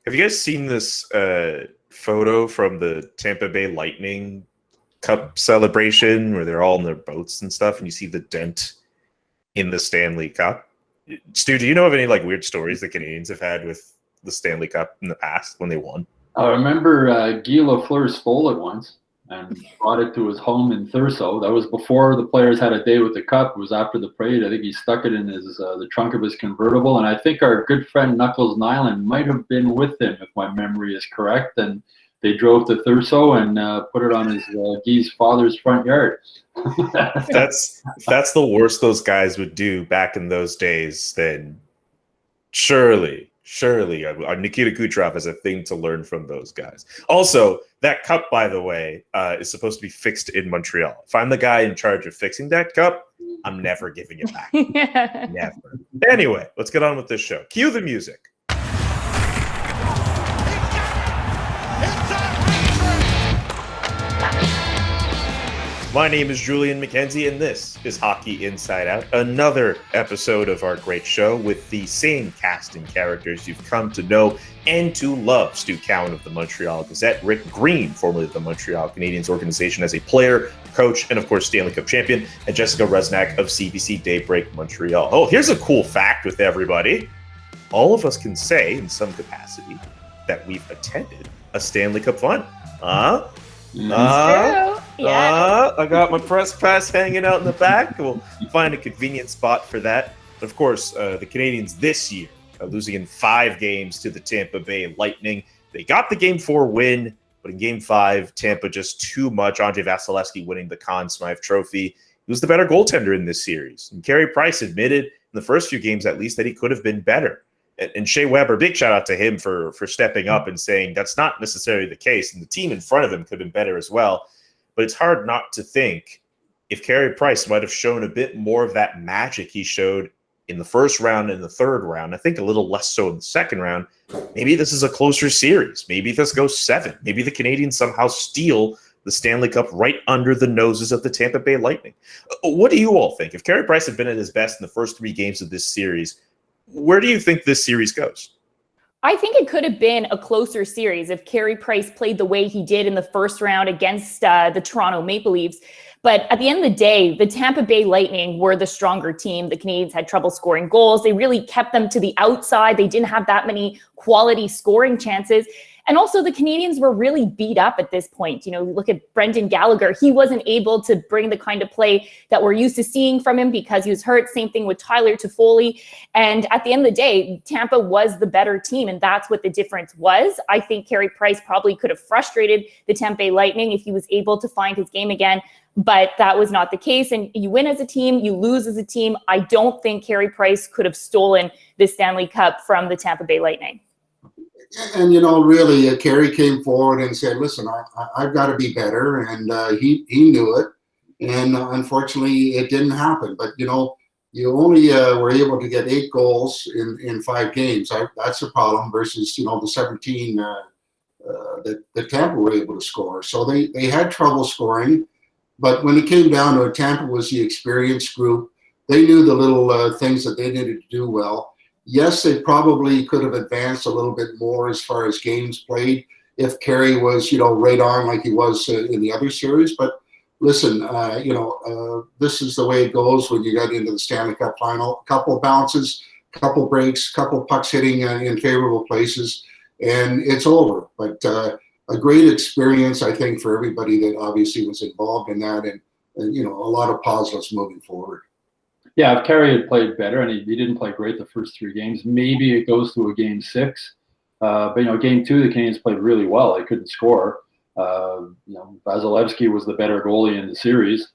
Have you guys seen this photo from the Tampa Bay Lightning Cup celebration where they're all in their boats and stuff, and you see the dent in the Stanley Cup? Stu, do you know of any like weird stories the Canadiens have had with the Stanley Cup in the past when they won? I remember Guy Lafleur stole it once and brought it to his home in Thurso. That was before the players had a day with the cup. It was after the parade. I think he stuck it in his the trunk of his convertible. And I think our good friend Knuckles Nyland might have been with him, if my memory is correct. And they drove to Thurso and put it on his Guy's father's front yard. That's the worst those guys would do back in those days. Then surely Nikita Kucherov has a thing to learn from those guys. Also, that cup, by the way, is supposed to be fixed in Montreal. If I'm the guy in charge of fixing that cup, I'm never giving it back. Never. Anyway, let's get on with this show. Cue the music. My name is Julian McKenzie, and this is Hockey Inside Out, another episode of our great show with the same cast and characters you've come to know and to love. Stu Cowan of the Montreal Gazette, Rick Green, formerly of the Montreal Canadiens organization as a player, coach, and of course Stanley Cup champion, and Jessica Rusnak of CBC Daybreak Montreal. Oh, here's a cool fact with everybody. All of us can say in some capacity that we've attended a Stanley Cup final. I got my press pass hanging out in the back. We'll find a convenient spot for that. But of course, the Canadiens this year are losing in 5 games to the Tampa Bay Lightning. They got the Game 4 win, but in Game 5, Tampa just too much. Andrei Vasilevskiy winning the Conn Smythe Trophy. He was the better goaltender in this series. And Carey Price admitted in the first few games, at least, that he could have been better. And Shea Weber, big shout out to him for stepping up and saying that's not necessarily the case. And the team in front of him could have been better as well. But it's hard not to think if Carey Price might have shown a bit more of that magic he showed in the first round and the third round, I think a little less so in the second round, maybe this is a closer series. Maybe this goes 7. Maybe the Canadiens somehow steal the Stanley Cup right under the noses of the Tampa Bay Lightning. What do you all think? If Carey Price had been at his best in the first 3 games of this series, where do you think this series goes? I think it could have been a closer series if Carey Price played the way he did in the first round against the Toronto Maple Leafs. But at the end of the day, the Tampa Bay Lightning were the stronger team. The Canadiens had trouble scoring goals. They really kept them to the outside. They didn't have that many quality scoring chances. And also the Canadiens were really beat up at this point. You know, look at Brendan Gallagher. He wasn't able to bring the kind of play that we're used to seeing from him because he was hurt. Same thing with Tyler Toffoli. And at the end of the day, Tampa was the better team. And that's what the difference was. I think Carey Price probably could have frustrated the Tampa Bay Lightning if he was able to find his game again. But that was not the case. And you win as a team, you lose as a team. I don't think Carey Price could have stolen the Stanley Cup from the Tampa Bay Lightning. And, you know, really, Carey came forward and said, listen, I've got to be better. And he knew it. And unfortunately, it didn't happen. But, you know, you only were able to get 8 goals in 5 games. That's a problem versus, you know, the 17 that Tampa were able to score. So they had trouble scoring. But when it came down to it, Tampa was the experienced group. They knew the little things that they needed to do well. Yes, they probably could have advanced a little bit more as far as games played if Carey was, you know, right on like he was in the other series. But listen, this is the way it goes when you get into the Stanley Cup final. A couple bounces, couple breaks, couple pucks hitting in favorable places, and it's over. But a great experience, I think, for everybody that obviously was involved in that, and you know, a lot of positives moving forward. Yeah, if Carey had played better, and he didn't play great the first 3 games, maybe it goes to a Game 6. But, you know, Game 2, the Canadiens played really well. They couldn't score. You know, Vasilevskiy was the better goalie in the series.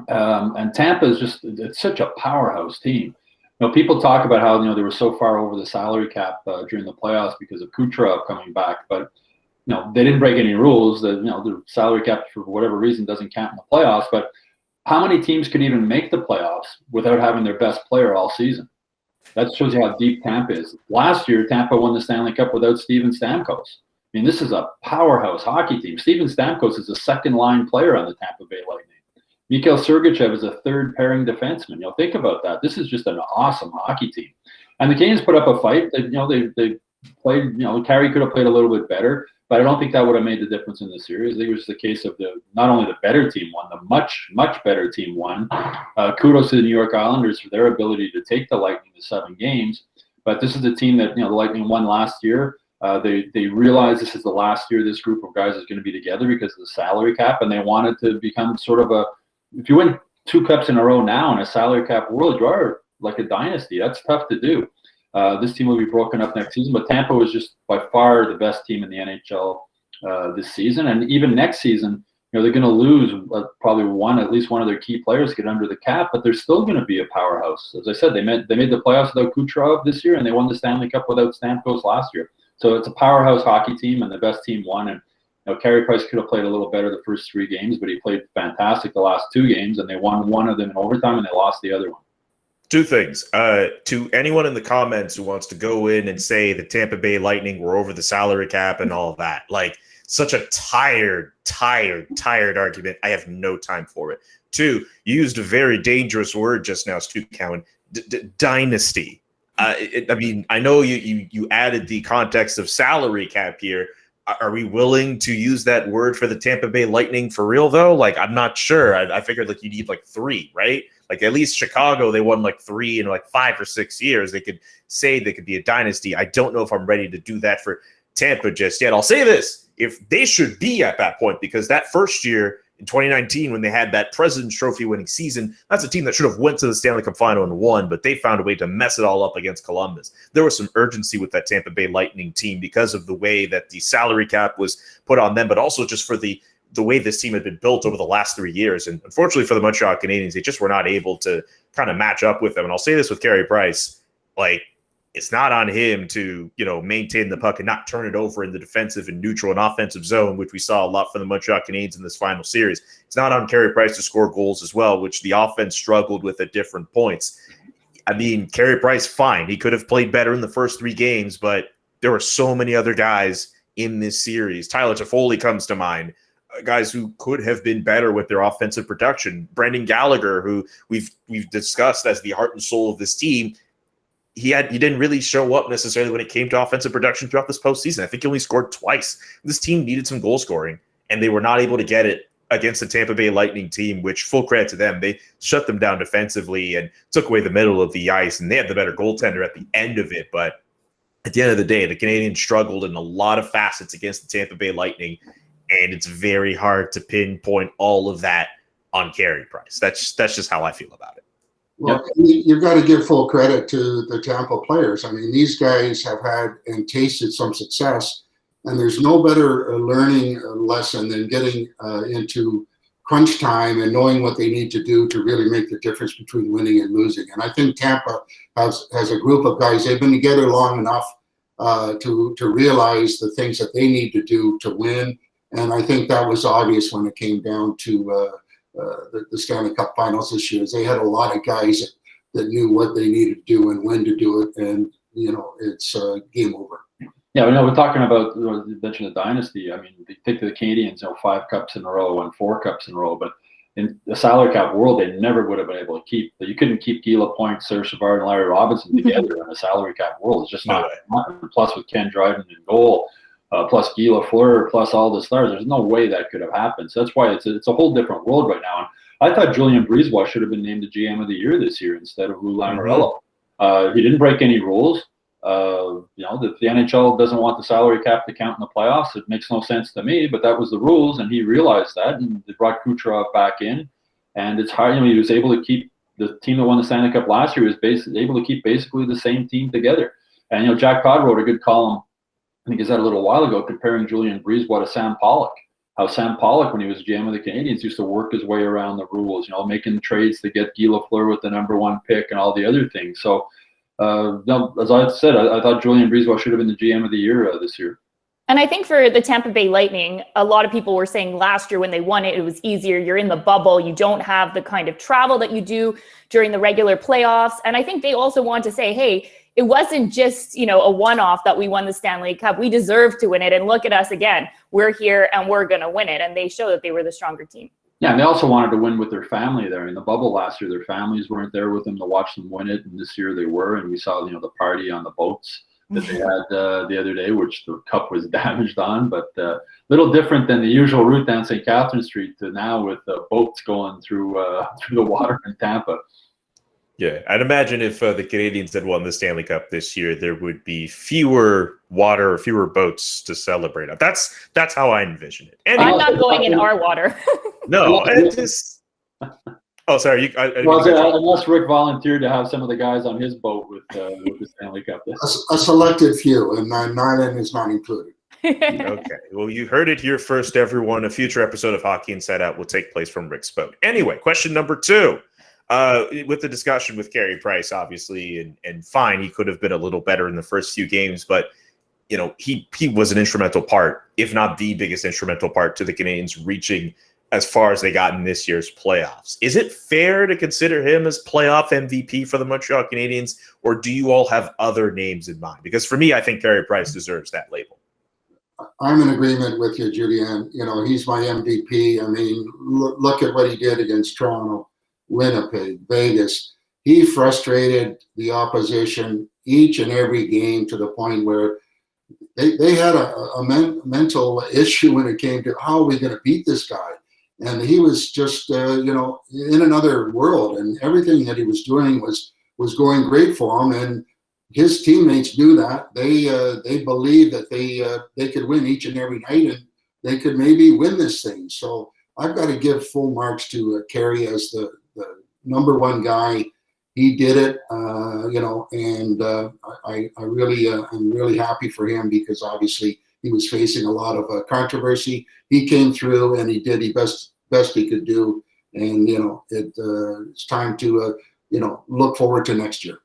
And Tampa is just, it's such a powerhouse team. You know, people talk about how, you know, they were so far over the salary cap during the playoffs because of Kucherov coming back. But, you know, they didn't break any rules. That, you know, the salary cap, for whatever reason, doesn't count in the playoffs. But how many teams can even make the playoffs without having their best player all season? That shows you how deep Tampa is. Last year, Tampa won the Stanley Cup without Steven Stamkos. I mean, this is a powerhouse hockey team. Steven Stamkos is a second-line player on the Tampa Bay Lightning. Mikhail Sergachev is a third-pairing defenseman. You know, think about that. This is just an awesome hockey team. And the Canadiens put up a fight. They played, you know, Carey could have played a little bit better, but I don't think that would have made the difference in the series. I think it was the case of not only the better team won, the much, much better team won. Kudos to the New York Islanders for their ability to take the Lightning to 7 games. But this is a team that, you know, the Lightning won last year. They realized this is the last year this group of guys is going to be together because of the salary cap, and they wanted to become sort of if you win 2 cups in a row now in a salary cap world, you are like a dynasty. That's tough to do. This team will be broken up next season, but Tampa was just by far the best team in the NHL this season, and even next season, you know, they're going to lose probably at least one of their key players get under the cap, but they're still going to be a powerhouse. As I said, they made the playoffs without Kucherov this year, and they won the Stanley Cup without Stamkos last year. So it's a powerhouse hockey team, and the best team won. And you know, Carey Price could have played a little better the first 3 games, but he played fantastic the last 2 games, and they won one of them in overtime, and they lost the other one. 2 things. To anyone in the comments who wants to go in and say the Tampa Bay Lightning were over the salary cap and all of that, like such a tired argument. I have no time for it. 2, you used a very dangerous word just now, Stu Cowan, dynasty. I mean, I know you added the context of salary cap here. Are we willing to use that word for the Tampa Bay Lightning for real, though? Like, I'm not sure. I figured, like, you need, like, 3, right? Like, at least Chicago, they won, like, 3 in, like, 5 or 6 years. They could say they could be a dynasty. I don't know if I'm ready to do that for Tampa just yet. I'll say this. If they should be at that point, because that first year in 2019, when they had that President's Trophy winning season, that's a team that should have went to the Stanley Cup final and won, but they found a way to mess it all up against Columbus. There was some urgency with that Tampa Bay Lightning team because of the way that the salary cap was put on them, but also just for the way this team had been built over the last 3 years. And unfortunately for the Montreal Canadiens, they just were not able to kind of match up with them. And I'll say this with Carey Price, like, it's not on him to, you know, maintain the puck and not turn it over in the defensive and neutral and offensive zone, which we saw a lot from the Montreal Canadiens in this final series. It's not on Carey Price to score goals as well, which the offense struggled with at different points. I mean, Carey Price, fine. He could have played better in the first 3 games, but there were so many other guys in this series. Tyler Toffoli comes to mind. Guys who could have been better with their offensive production. Brendan Gallagher, who we've discussed as the heart and soul of this team, he didn't really show up necessarily when it came to offensive production throughout this postseason. I think he only scored twice. This team needed some goal scoring, and they were not able to get it against the Tampa Bay Lightning team, which, full credit to them, they shut them down defensively and took away the middle of the ice, and they had the better goaltender at the end of it. But at the end of the day, the Canadiens struggled in a lot of facets against the Tampa Bay Lightning, and it's very hard to pinpoint all of that on Carey Price. That's just how I feel about it. Well, you've got to give full credit to the Tampa players. I mean, these guys have had and tasted some success, and there's no better learning lesson than getting into crunch time and knowing what they need to do to really make the difference between winning and losing. And I think Tampa has a group of guys. They've been together long enough to realize the things that they need to do to win. And I think that was obvious when it came down to the Stanley Cup Finals this year. They had a lot of guys that knew what they needed to do and when to do it, and you know, it's game over. Yeah, we know we're talking about, you mentioned the dynasty. I mean, they think of the Canadiens, you know, 5 cups in a row and 4 cups in a row, but in the salary cap world, they never would have been able to keep. You couldn't keep Guy Lapointe, Serge Savard, and Larry Robinson together in a salary cap world. It's just not. Plus, with Ken Dryden in goal, plus Guy Lafleur, plus all the stars, there's no way that could have happened. So that's why it's a whole different world right now. And I thought Julian Brisebois should have been named the GM of the year this year instead of Lou Lamoriello. He didn't break any rules. You know, the NHL doesn't want the salary cap to count in the playoffs. It makes no sense to me, but that was the rules, and he realized that, and they brought Kucherov back in. And it's hard. You know, he was able to keep the team that won the Stanley Cup last year. Was able to keep basically the same team together. And you know, Jack Todd wrote a good column, I think he said a little while ago, comparing Julian Brisebois to Sam Pollock. How Sam Pollock, when he was GM of the Canadiens, used to work his way around the rules, you know, making trades to get Guy Lafleur with the #1 pick and all the other things. So, no, as I said, I thought Julian Brisebois should have been the GM of the year this year. And I think for the Tampa Bay Lightning, a lot of people were saying last year when they won it, it was easier. You're in the bubble. You don't have the kind of travel that you do during the regular playoffs. And I think they also want to say, hey, it wasn't just, you know, a one-off that we won the Stanley Cup. We deserve to win it. And look at us again. We're here and we're going to win it. And they show that they were the stronger team. Yeah, and they also wanted to win with their family there. In the bubble last year, their families weren't there with them to watch them win it. And this year they were. And we saw, you know, the party on the boats that they had the other day, which the cup was damaged on, but little different than the usual route down St. Catherine Street to now with boats going through the water in Tampa. Yeah, I'd imagine if the Canadiens had won the Stanley Cup this year, there would be fewer boats to celebrate. That's how I envision it. Anyway, I'm not going in our water. No, it just. Oh, sorry. Unless Rick volunteered to have some of the guys on his boat with the Stanley Cup. A selected few, and Nyland is not included. Okay. Well, you heard it here first, everyone. A future episode of Hockey Inside Out will take place from Rick's boat. Anyway, question number 2. With the discussion with Carey Price, obviously, and fine, he could have been a little better in the first few games, but he was an instrumental part, if not the biggest instrumental part, to the Canadiens reaching as far as they got in this year's playoffs. Is it fair to consider him as playoff MVP for the Montreal Canadiens, or do you all have other names in mind? Because for me, I think Carey Price deserves that label. I'm in agreement with you, Julian. He's my MVP. I mean, look at what he did against Toronto, Winnipeg, Vegas. He frustrated the opposition each and every game to the point where they had a mental issue when it came to how are we going to beat this guy. And he was just, in another world, and everything that he was doing was going great for him. And his teammates knew that. They believed that they could win each and every night, and they could maybe win this thing. So I've got to give full marks to Carey as the number one guy. He did it, and I really I'm really happy for him because obviously he was facing a lot of controversy. He came through and he did the best he could do, and it's time to look forward to next year.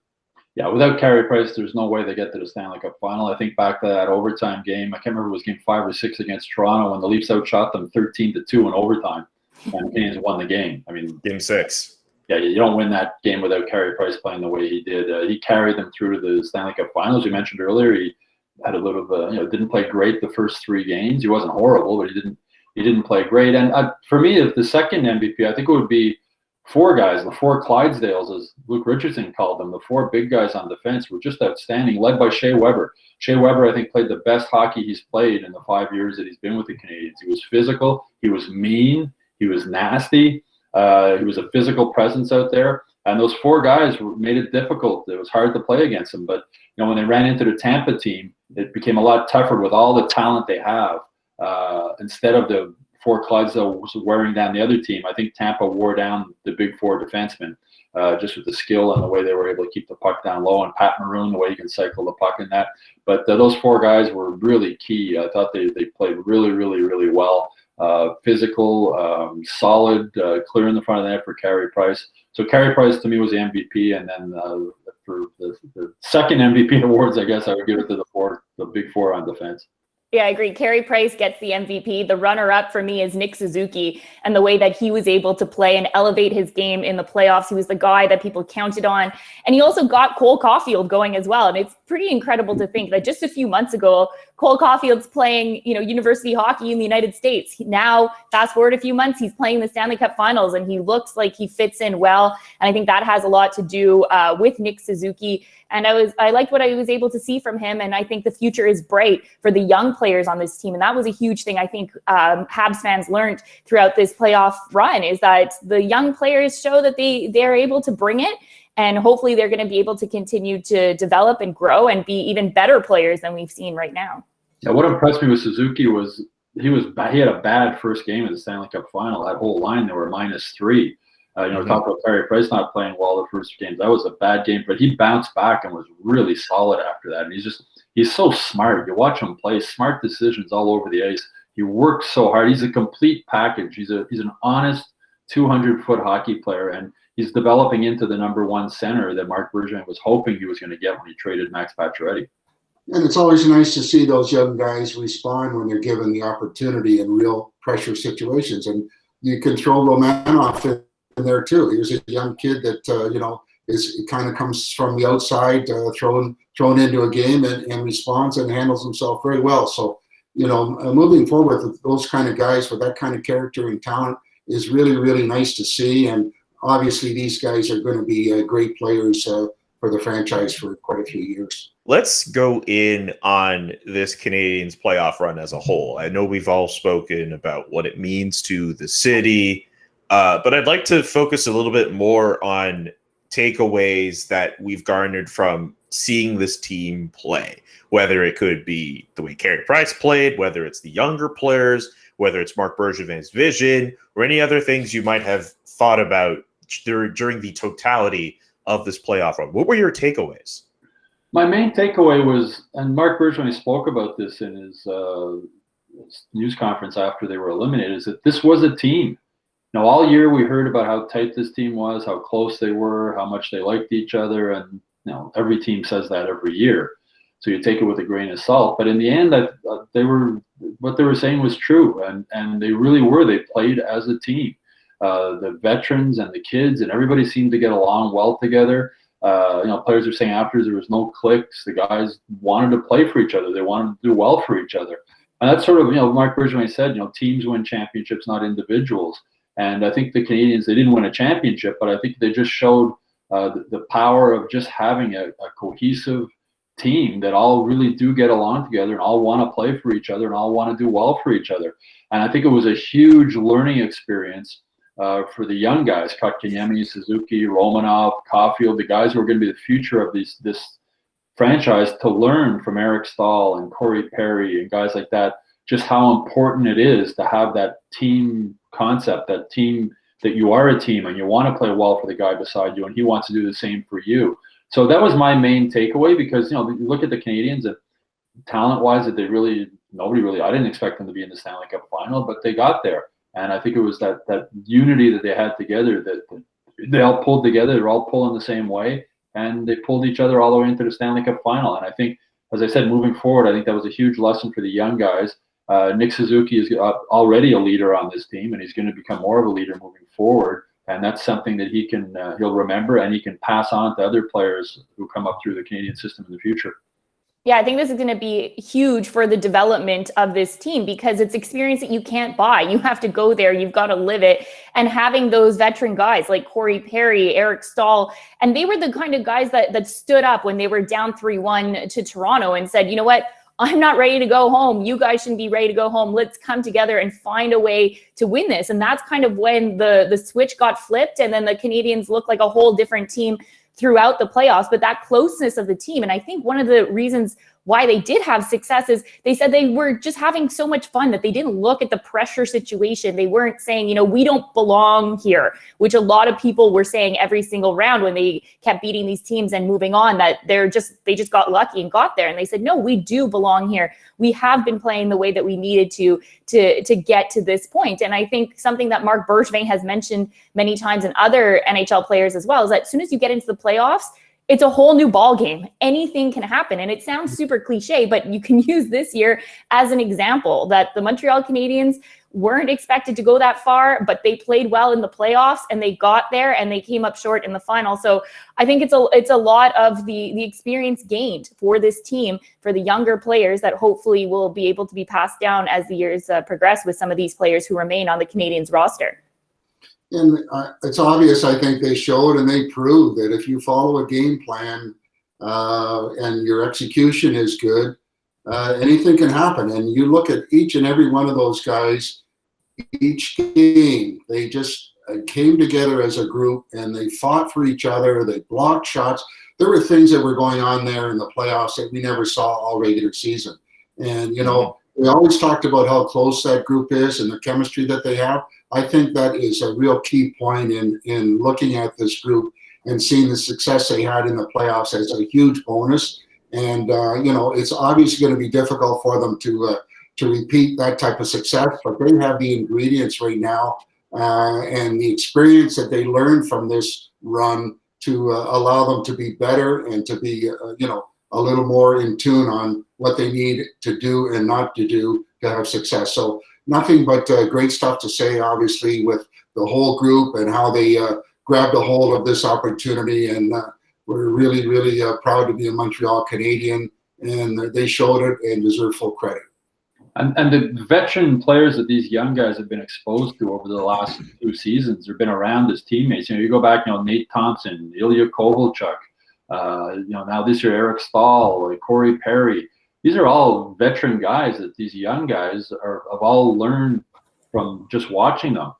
Yeah, without Carey Price, there's no way they get to the Stanley Cup final. I think back to that overtime game. I can't remember if it was game 5 or 6 against Toronto when the Leafs outshot them 13-2 in overtime, and the Canadiens won the game. I mean, game 6. Yeah, you don't win that game without Carey Price playing the way he did. He carried them through to the Stanley Cup finals. You mentioned earlier he had a little of didn't play great the first 3 games. He wasn't horrible, but he didn't play great. And for me, the second MVP, I think it would be 4 guys, the 4 Clydesdales, as Luke Richardson called them. The 4 big guys on defense were just outstanding, led by Shea Weber. Shea Weber, I think, played the best hockey he's played in the 5 years that he's been with the Canadiens. He was physical. He was mean. He was nasty. He was a physical presence out there. And those 4 guys made it difficult. It was hard to play against them. But when they ran into the Tampa team, it became a lot tougher with all the talent they have. Instead of the 4 Clydesdales wearing down the other team, I think Tampa wore down the big 4 defensemen just with the skill and the way they were able to keep the puck down low. And Pat Maroon, the way he can cycle the puck in that. But those 4 guys were really key. I thought they played really, really, really well. Physical, solid, clear in the front of the net for Carey Price. So Carey Price to me was the MVP, and then for the second MVP awards, I guess I would give it to the big 4 on defense. Yeah, I agree. Carey Price gets the MVP. The runner-up for me is Nick Suzuki, and the way that he was able to play and elevate his game in the playoffs. He was the guy that people counted on. And he also got Cole Caulfield going as well. And it's pretty incredible to think that just a few months ago, Cole Caulfield's playing, university hockey in the United States. Now, fast forward a few months, he's playing the Stanley Cup Finals, and he looks like he fits in well. And I think that has a lot to do with Nick Suzuki. And I liked what I was able to see from him. And I think the future is bright for the young players on this team. And that was a huge thing I think Habs fans learned throughout this playoff run, is that the young players show that they're able to bring it. And hopefully they're going to be able to continue to develop and grow and be even better players than we've seen right now. Yeah, what impressed me with Suzuki was he had a bad first game in the Stanley Cup final. That whole line, they were -3. Talk about Carey Price not playing well the first games. That was a bad game, but he bounced back and was really solid after that. And he's so smart. You watch him play, smart decisions all over the ice. He works so hard. He's a complete package. He's an honest 200-foot hockey player, and he's developing into the number 1 center that Marc Bergevin was hoping he was going to get when he traded Max Pacioretty. And it's always nice to see those young guys respond when they're given the opportunity in real pressure situations. And you can throw Romanov in there too. Here's a young kid that kind of comes from the outside, thrown into a game and responds and handles himself very well. So moving forward with those kind of guys with that kind of character and talent is really, really nice to see. And obviously these guys are going to be great players for the franchise for quite a few years. let's go in on this Canadiens playoff run as a whole. I know we've all spoken about what it means to the city, but I'd like to focus a little bit more on takeaways that we've garnered from seeing this team play, whether it could be the way Carey Price played, whether it's the younger players, whether it's Marc Bergevin's vision, or any other things you might have thought about during the totality of this playoff run. What were your takeaways? My main takeaway was, and Marc Bergevin spoke about this in his news conference after they were eliminated, is that this was a team. Now, all year we heard about how tight this team was, how close they were, how much they liked each other, and every team says that every year. So you take it with a grain of salt. But in the end, what they were saying was true, and they really were. They played as a team. The veterans and the kids and everybody seemed to get along well together. Players are saying after there was no cliques. The guys wanted to play for each other. They wanted to do well for each other. And that's sort of, Marc Bergevin said, teams win championships, not individuals. And I think the Canadiens, they didn't win a championship, but I think they just showed the power of just having a cohesive team that all really do get along together and all want to play for each other and all want to do well for each other. And I think it was a huge learning experience for the young guys, Kotkaniemi, Suzuki, Romanov, Caulfield, the guys who are going to be the future of this franchise, to learn from Eric Staal and Corey Perry and guys like that, just how important it is to have that team concept, that team, that you are a team and you want to play well for the guy beside you and he wants to do the same for you. So that was my main takeaway, because, you look at the Canadiens, and talent-wise, that I didn't expect them to be in the Stanley Cup final, but they got there. And I think it was that unity that they had together, that they all pulled together. They're all pulling the same way, and they pulled each other all the way into the Stanley Cup final. And I think, as I said, moving forward, I think that was a huge lesson for the young guys. Nick Suzuki is already a leader on this team, and he's going to become more of a leader moving forward. And that's something that he'll remember, and he can pass on to other players who come up through the Canadian system in the future. Yeah, I think this is going to be huge for the development of this team, because it's experience that you can't buy. You have to go there. You've got to live it. And having those veteran guys like Corey Perry, Eric Staal, and they were the kind of guys that stood up when they were down 3-1 to Toronto and said, you know what? I'm not ready to go home. You guys shouldn't be ready to go home. Let's come together and find a way to win this. And that's kind of when the switch got flipped, and then the Canadiens looked like a whole different team throughout the playoffs. But that closeness of the team, and I think one of the reasons why they did have success is they said they were just having so much fun that they didn't look at the pressure situation. They weren't saying, we don't belong here, which a lot of people were saying every single round when they kept beating these teams and moving on, that they just got lucky and got there. And they said, no, we do belong here. We have been playing the way that we needed to get to this point. And I think something that Marc Bergevin has mentioned many times, and other NHL players as well, is that as soon as you get into the playoffs, it's a whole new ball game. Anything can happen. And it sounds super cliche, but you can use this year as an example that the Montreal Canadiens weren't expected to go that far, but they played well in the playoffs, and they got there, and they came up short in the final. So I think it's a lot of the experience gained for this team, for the younger players, that hopefully will be able to be passed down as the years progress with some of these players who remain on the Canadiens roster. And it's obvious, I think they showed and they proved that if you follow a game plan and your execution is good, anything can happen. And you look at each and every one of those guys, each game, they just came together as a group and they fought for each other. They blocked shots. There were things that were going on there in the playoffs that we never saw all regular season. And, we always talked about how close that group is and the chemistry that they have. I think that is a real key point in looking at this group and seeing the success they had in the playoffs as a huge bonus. And, it's obviously going to be difficult for them to repeat that type of success, but they have the ingredients right now and the experience that they learned from this run to allow them to be better and to be, a little more in tune on what they need to do and not to do to have success. So nothing but great stuff to say, obviously, with the whole group and how they grabbed a hold of this opportunity. And we're really, really proud to be a Montreal Canadien, and they showed it and deserve full credit. And the veteran players that these young guys have been exposed to over the last 2 seasons, they've been around as teammates. You go back, Nate Thompson, Ilya Kovalchuk, Now this year, Eric Stahl, like Corey Perry, these are all veteran guys that these young guys have all learned from just watching them.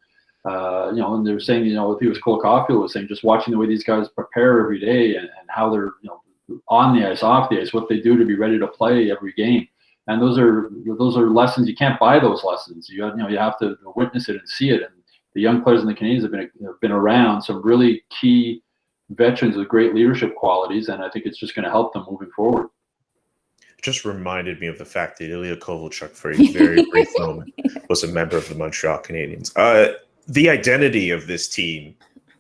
And they're saying, I think it was Cole Caulfield was saying, just watching the way these guys prepare every day and how they're, on the ice, off the ice, what they do to be ready to play every game. And those are lessons. You can't buy those lessons. You have to witness it and see it. And the young players in the Canadiens have been around some really key veterans with great leadership qualities, and I think it's just going to help them moving forward. Just reminded me of the fact that Ilya Kovalchuk, for a very brief moment, was a member of the Montreal Canadiens. The identity of this team,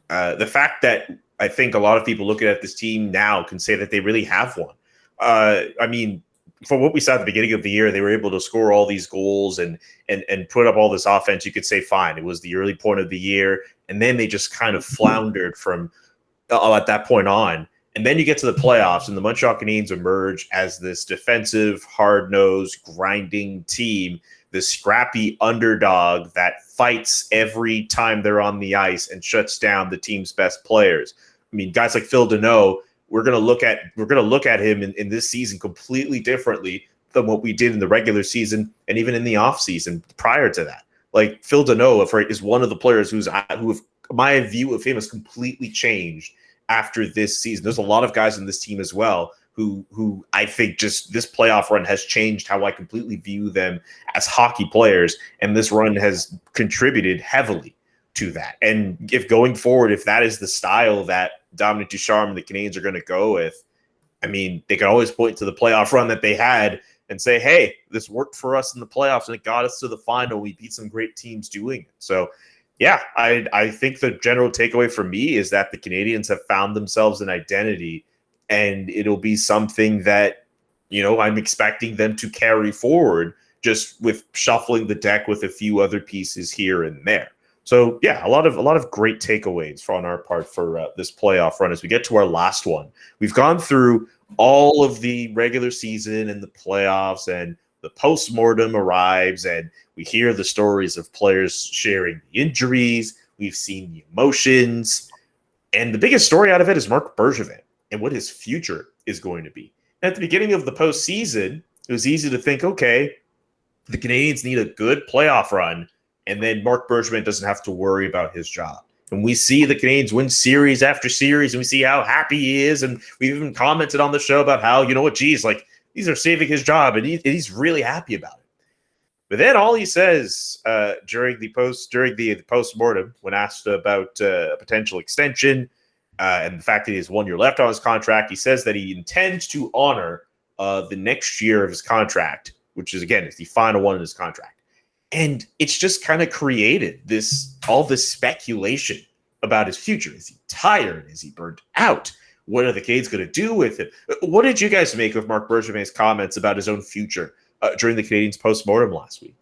the fact that I think a lot of people looking at this team now can say that they really have one. For what we saw at the beginning of the year, they were able to score all these goals and put up all this offense. You could say, fine, it was the early point of the year, and then they just kind of floundered from at that point on. And then you get to the playoffs, and the Montreal Canadiens emerge as this defensive, hard-nosed, grinding team, this scrappy underdog that fights every time they're on the ice and shuts down the team's best players. I mean, guys like Phil Deneau, we're going to look at him in this season completely differently than what we did in the regular season and even in the offseason prior to that. Like, Phil Deneau is one of the players my view of him has completely changed after this season. There's a lot of guys in this team as well who I think just this playoff run has changed how I completely view them as hockey players, and this run has contributed heavily to that. And if going forward, if that is the style that Dominic Ducharme and the Canadiens are going to go with, I mean, they can always point to the playoff run that they had and say, hey, this worked for us in the playoffs and it got us to the final. We beat some great teams doing it. So yeah, I think the general takeaway for me is that the Canadiens have found themselves an identity, and it'll be something that, I'm expecting them to carry forward, just with shuffling the deck with a few other pieces here and there. So yeah, a lot of great takeaways on our part for this playoff run. As we get to our last one, we've gone through all of the regular season and the playoffs, and the postmortem arrives, and we hear the stories of players sharing the injuries. We've seen the emotions, and the biggest story out of it is Marc Bergevin and what his future is going to be. And at the beginning of the postseason, it was easy to think, okay, the Canadiens need a good playoff run, and then Marc Bergevin doesn't have to worry about his job. And we see the Canadiens win series after series, and we see how happy he is, and we've even commented on the show about how, these are saving his job, and he's really happy about it. But then all he says during the postmortem, when asked about a potential extension and the fact that he has 1 year left on his contract, he says that he intends to honor the next year of his contract, which is, again, it's the final one in his contract. And it's just kind of created all this speculation about his future. Is he tired? Is he burnt out? What are the Canadiens going to do with him? What did you guys make of Marc Bergevin's comments about his own future during the Canadiens postmortem last week?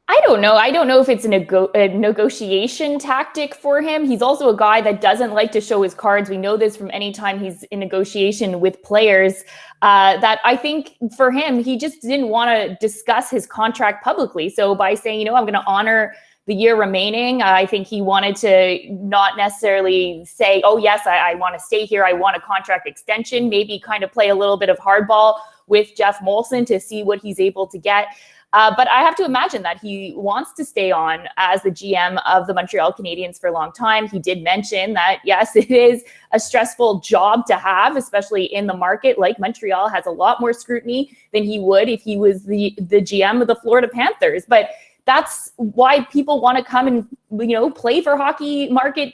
I don't know. I don't know if it's a negotiation tactic for him. He's also a guy that doesn't like to show his cards. We know this from any time he's in negotiation with players, that I think for him, he just didn't want to discuss his contract publicly. So by saying, I'm going to honor the year remaining, I think he wanted to not necessarily say, oh, yes, I want to stay here. I want a contract extension, maybe kind of play a little bit of hardball with Jeff Molson to see what he's able to get. But I have to imagine that he wants to stay on as the GM of the Montreal Canadiens for a long time. He did mention that, yes, it is a stressful job to have, especially in the market. Like, Montreal has a lot more scrutiny than he would if he was the GM of the Florida Panthers. But that's why people want to come and, play for hockey market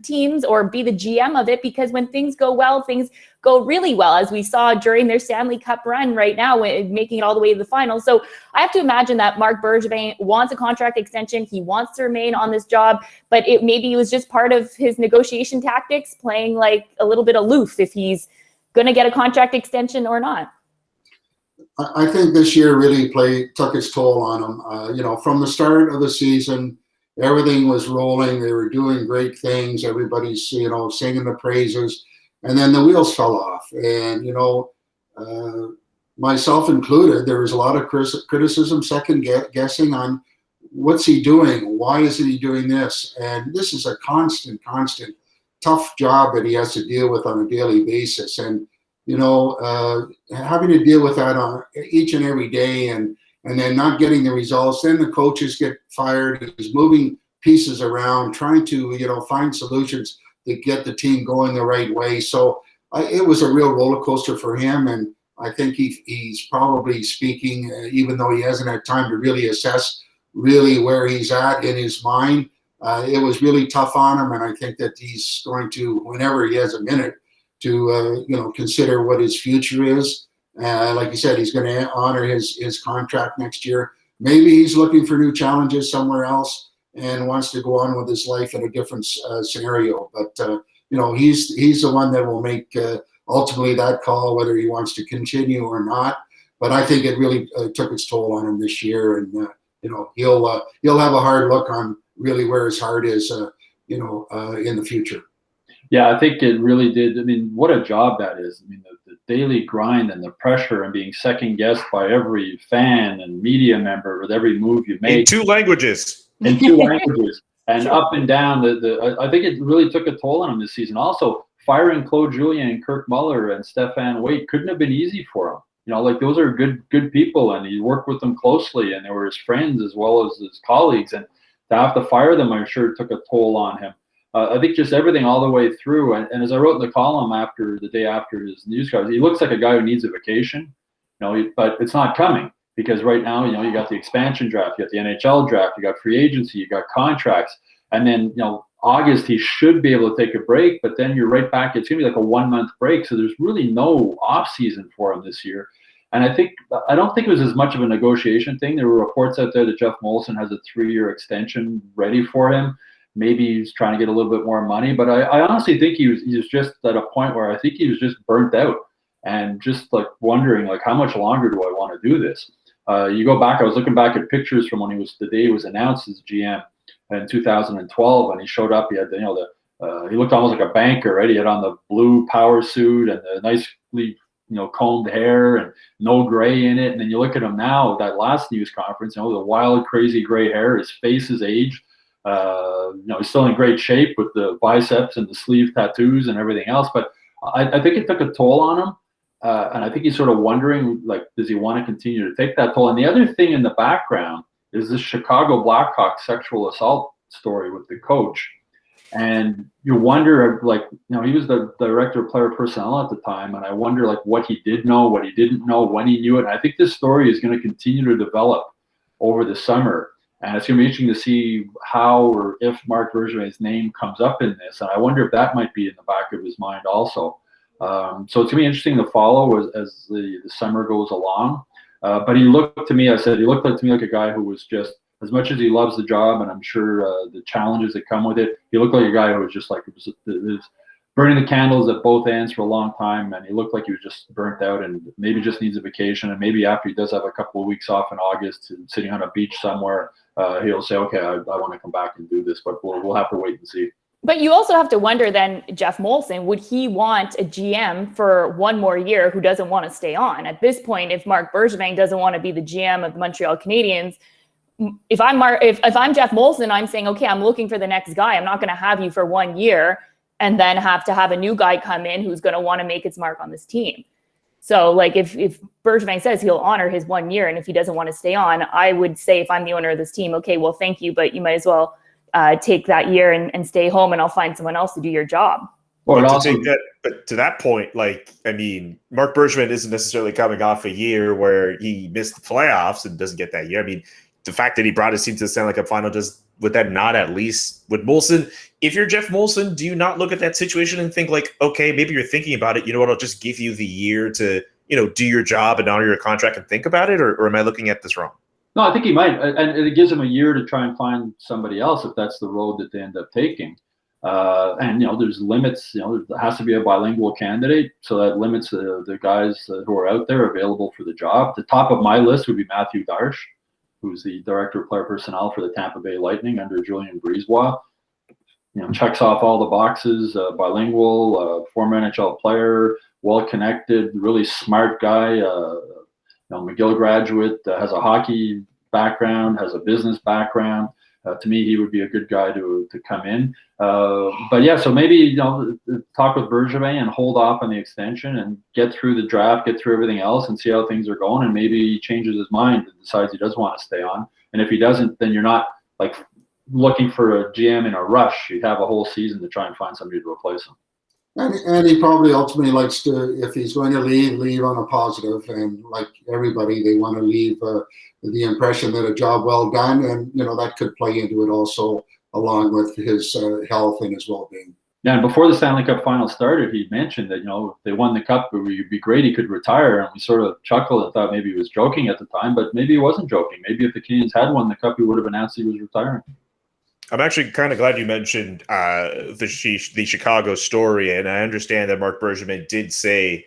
teams or be the GM of it, because when things go well, things go really well, as we saw during their Stanley Cup run right now, making it all the way to the final. So I have to imagine that Marc Bergevin wants a contract extension. He wants to remain on this job, but maybe it was just part of his negotiation tactics, playing like a little bit aloof if he's going to get a contract extension or not. I think this year really took its toll on them. From the start of the season, everything was rolling. They were doing great things. Everybody's, singing the praises. And then the wheels fell off. And, myself included, there was a lot of criticism, second guessing on what's he doing? Why isn't he doing this? And this is a constant tough job that he has to deal with on a daily basis. And, you know, having to deal with that on each and every day, and then not getting the results, then the coaches get fired. He's moving pieces around, trying to, you know, find solutions to get the team going the right way. So it was a real roller coaster for him. And I think he's probably speaking, even though he hasn't had time to really assess really where he's at in his mind. It was really tough on him. And I think that he's going to, whenever he has a minute, to, you know, consider what his future is. Like you said, he's going to honor his contract next year. Maybe he's looking for new challenges somewhere else and wants to go on with his life in a different scenario. But, you know, he's the one that will make ultimately that call, whether he wants to continue or not. But I think it really took its toll on him this year. And, you know, he'll have a hard look on really where his heart is, you know, in the future. Yeah, I think it really did. I mean, what a job that is. I mean, the daily grind and the pressure and being second guessed by every fan and media member with every move you make. In 2 languages. In 2 languages. And sure. Up and down. I think it really took a toll on him this season. Also, firing Claude Julien and Kirk Muller and Stefan Waite couldn't have been easy for him. You know, like, those are good people, and he worked with them closely, and they were his friends as well as his colleagues. And to have to fire them, I'm sure, took a toll on him. I think just everything all the way through. And as I wrote in the column the day after his news coverage, he looks like a guy who needs a vacation, you know, but it's not coming, because right now, you know, you got the expansion draft, you got the NHL draft, you got free agency, you got contracts. And then, you know, August, he should be able to take a break, but then you're right back. It's going to be like a 1-month break. So there's really no off season for him this year. And I don't think it was as much of a negotiation thing. There were reports out there that Jeff Molson has a 3-year extension ready for him. Maybe he's trying to get a little bit more money, but I honestly think he was just at a point where I think he was just burnt out and just like wondering, like, how much longer do I want to do this? You go back, I was looking back at pictures from when the day he was announced as GM in 2012, and he showed up. He had he looked almost like a banker, right? He had on the blue power suit and the nicely, you know, combed hair and no gray in it. And then you look at him now, that last news conference, you know, the wild, crazy gray hair, his face is aged. You know, he's still in great shape with the biceps and the sleeve tattoos and everything else. But I think it took a toll on him. And I think he's sort of wondering, like, does he want to continue to take that toll? And the other thing in the background is this Chicago Blackhawks sexual assault story with the coach. And you wonder, like, you know, he was the director of player personnel at the time. And I wonder, like, what he did know, what he didn't know, when he knew it. And I think this story is going to continue to develop over the summer. And it's going to be interesting to see how or if Marc Bergevin's name comes up in this. And I wonder if that might be in the back of his mind also. So it's going to be interesting to follow as the summer goes along. But he looked to me, he looked like to me like a guy who was just, as much as he loves the job, and I'm sure the challenges that come with it, he looked like a guy who was just like, it was burning the candles at both ends for a long time, and he looked like he was just burnt out and maybe just needs a vacation. And maybe after he does have a couple of weeks off in August and sitting on a beach somewhere, he'll say, okay, I want to come back and do this, but we'll have to wait and see. But you also have to wonder then, Jeff Molson, would he want a GM for 1 more year who doesn't want to stay on? At this point, if Marc Bergevin doesn't want to be the GM of the Montreal Canadiens, if I'm Jeff Molson, I'm saying, okay, I'm looking for the next guy. I'm not going to have you for 1 year and then have to have a new guy come in who's going to want to make its mark on this team. So, like, if Bergevin says he'll honor his 1 year, and if he doesn't want to stay on, I would say, if I'm the owner of this team, okay, well, thank you, but you might as well take that year and stay home, and I'll find someone else to do your job. But to that point, like, I mean, Marc Bergevin isn't necessarily coming off a year where he missed the playoffs and doesn't get that year. I mean, the fact that he brought his team to the Stanley Cup final, would that not at least with Molson? If you're Jeff Molson, do you not look at that situation and think, like, okay, maybe you're thinking about it, you know what, I'll just give you the year to, you know, do your job and honor your contract and think about it? Or am I looking at this wrong? No, I think he might. And it gives him a year to try and find somebody else if that's the road that they end up taking. And, you know, there's limits. You know, there has to be a bilingual candidate. So that limits the guys who are out there available for the job. The top of my list would be Matthew Darche, who's the director of player personnel for the Tampa Bay Lightning under Julien Brisebois. You know, checks off all the boxes, bilingual, former NHL player, well-connected, really smart guy, McGill graduate, has a hockey background, has a business background. To me, he would be a good guy to come in. But yeah, so maybe talk with Bergevin and hold off on the extension and get through the draft, get through everything else, and see how things are going. And maybe he changes his mind and decides he does want to stay on. And if he doesn't, then you're not like looking for a GM in a rush. You'd have a whole season to try and find somebody to replace him. And he probably ultimately likes to, if he's going to leave on a positive. And like everybody, they want to leave the impression that a job well done. And, that could play into it also, along with his health and his well-being. Yeah, and before the Stanley Cup final started, he mentioned that, if they won the Cup, it would be great. He could retire. And we sort of chuckled and thought maybe he was joking at the time, but maybe he wasn't joking. Maybe if the Canadiens had won the Cup, he would have announced he was retiring. I'm actually kind of glad you mentioned the Chicago story, and I understand that Marc Bergevin did say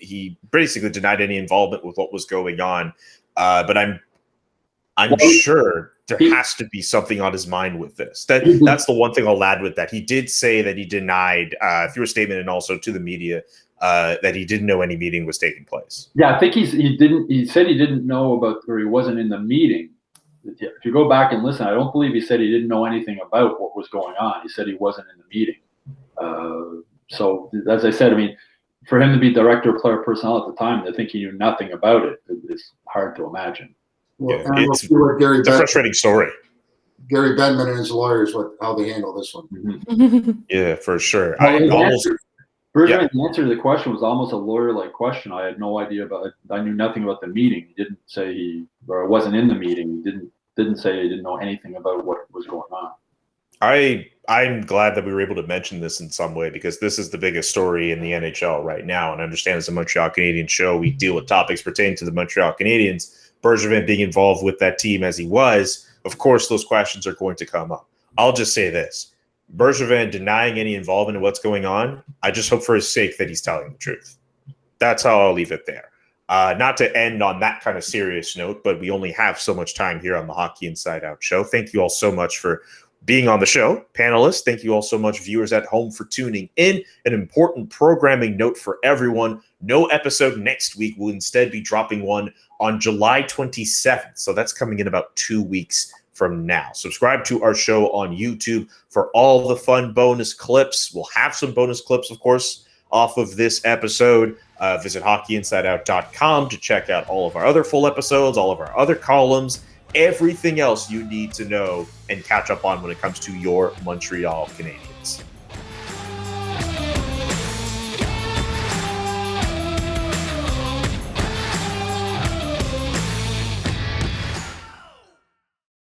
he basically denied any involvement with what was going on, but I'm sure there has to be something on his mind with this. That's the one thing I'll add with that. He did say that he denied through a statement and also to the media that he didn't know any meeting was taking place. Yeah, I think he said he didn't know about, or he wasn't in the meeting. If you go back and listen, I don't believe he said he didn't know anything about what was going on. He said he wasn't in the meeting. So as I said, I mean, for him to be director of player personnel at the time, I think he knew nothing about it. It's hard to imagine. Well, yeah, it's a frustrating story. Gary Bettman and his lawyers, how they handle this one. Mm-hmm. Yeah, for sure. Bergevin's answer to the question was almost a lawyer-like question. I had no idea about it. I knew nothing about the meeting. He didn't say or wasn't in the meeting. He didn't say he didn't know anything about what was going on. I'm glad that we were able to mention this in some way, because this is the biggest story in the NHL right now. And I understand as a Montreal Canadiens show, we deal with topics pertaining to the Montreal Canadiens. Bergevin being involved with that team as he was, of course, those questions are going to come up. I'll just say this. Bergevin denying any involvement in what's going on, I just hope for his sake that he's telling the truth. That's how I'll leave it there. Not to end on that kind of serious note, but we only have so much time here on the Hockey Inside Out show. Thank you all so much for being on the show. Panelists, thank you all so much, viewers at home, for tuning in. An important programming note for everyone. No episode next week. We'll instead be dropping one on July 27th. So that's coming in about 2 weeks from now. Subscribe to our show on YouTube for all the fun bonus clips. We'll have some bonus clips, of course, off of this episode. Visit hockeyinsideout.com to check out all of our other full episodes, all of our other columns, everything else you need to know and catch up on when it comes to your Montreal Canadiens.